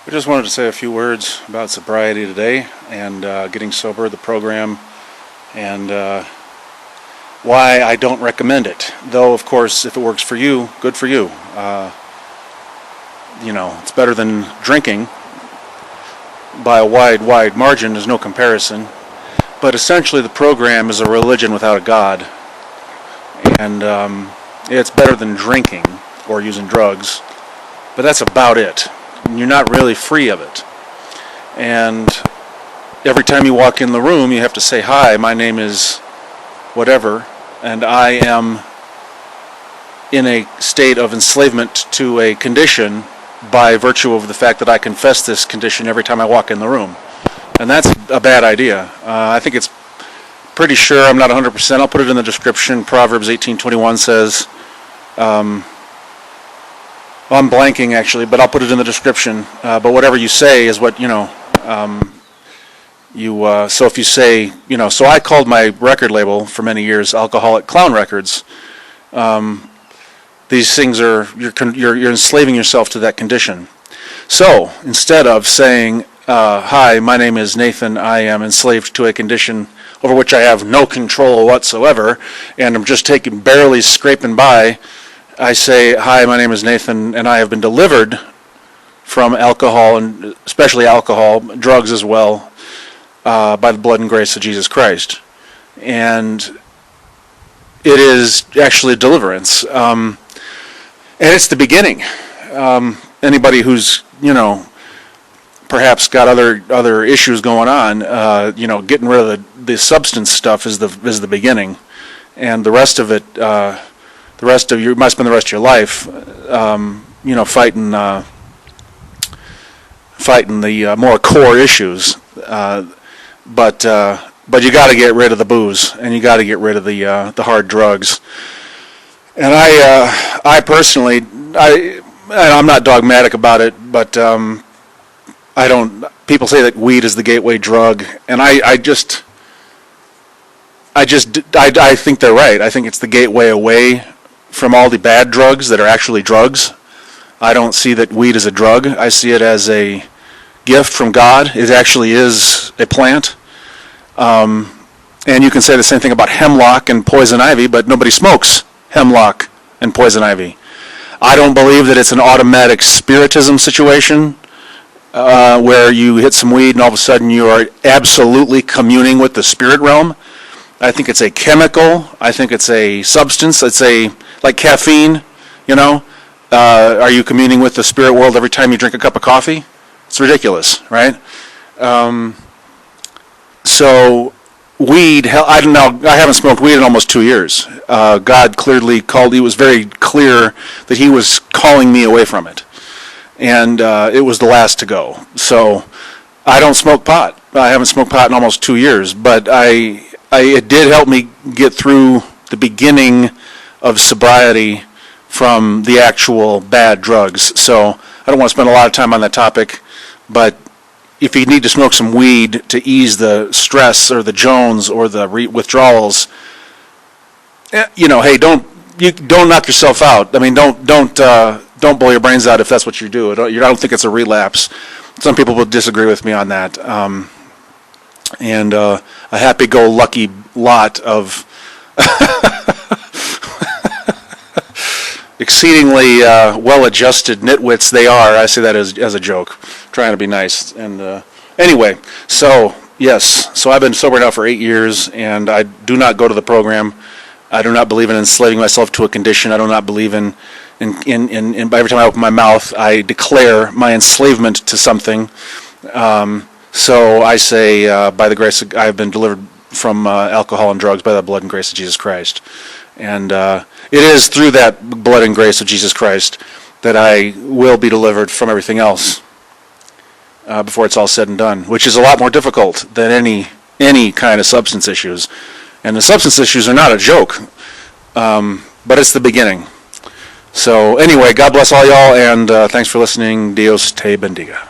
I just wanted to say a few words about sobriety today and getting sober, the program, and why I don't recommend it. Though, of course, if it works for you, good for you. It's better than drinking by a wide margin. There's no comparison. But essentially, the program is a religion without a God, and it's better than drinking or using drugs. But that's about it. You're not really free of it. And every time you walk in the room, you have to say, "Hi, my name is whatever, and I am in a state of enslavement to a condition by virtue of the fact that I confess this condition every time I walk in the room." And that's a bad idea. I think it's pretty sure, I'm not 100%, I'll put it in the description. Proverbs 18:21 says, I'm blanking actually, but I'll put it in the description. But whatever you say is what, so if you say, so I called my record label for many years Alcoholic Clown Records. These things are, you're enslaving yourself to that condition. So instead of saying, hi, my name is Nathan, I am enslaved to a condition over which I have no control whatsoever, and I'm just barely scraping by, I say, hi, my name is Nathan, and I have been delivered from alcohol, and especially alcohol, drugs as well, by the blood and grace of Jesus Christ. And it is actually deliverance. And it's the beginning. Anybody who's, perhaps got other issues going on, getting rid of the substance stuff is the beginning. And the rest of it, you might spend the rest of your life, fighting the more core issues. But you got to get rid of the booze, and you got to get rid of the hard drugs. And I personally, I'm not dogmatic about it, but people say that weed is the gateway drug, and I think they're right. I think it's the gateway away from all the bad drugs that are actually drugs. I don't see that weed is a drug. I see it as a gift from God. It actually is a plant. And you can say the same thing about hemlock and poison ivy, but nobody smokes hemlock and poison ivy. I don't believe that it's an automatic spiritism situation where you hit some weed and all of a sudden you are absolutely communing with the spirit realm. I think it's a chemical. I think it's a substance. It's like caffeine, Are you communing with the spirit world every time you drink a cup of coffee? It's ridiculous, right? So weed, I don't know, I haven't smoked weed in almost 2 years. God clearly he was very clear that he was calling me away from it. And it was the last to go. So I don't smoke pot. I haven't smoked pot in almost 2 years, but it did help me get through the beginning of sobriety from the actual bad drugs. So I don't want to spend a lot of time on that topic, but if you need to smoke some weed to ease the stress or the Jones or the withdrawals, hey, don't knock yourself out. I mean, don't blow your brains out if that's what you do. I don't think it's a relapse. Some people will disagree with me on that. And a happy-go-lucky lot of exceedingly well-adjusted nitwits they are. I say that as a joke, trying to be nice. And anyway, so yes, so I've been sober now for 8 years, and I do not go to the program. I do not believe in enslaving myself to a condition. I do not believe in every time I open my mouth, I declare my enslavement to something. So I say, by the grace of, I have been delivered from alcohol and drugs by the blood and grace of Jesus Christ. And it is through that blood and grace of Jesus Christ that I will be delivered from everything else before it's all said and done, which is a lot more difficult than any kind of substance issues. And the substance issues are not a joke, but it's the beginning. So anyway, God bless all y'all, and thanks for listening. Dios te bendiga.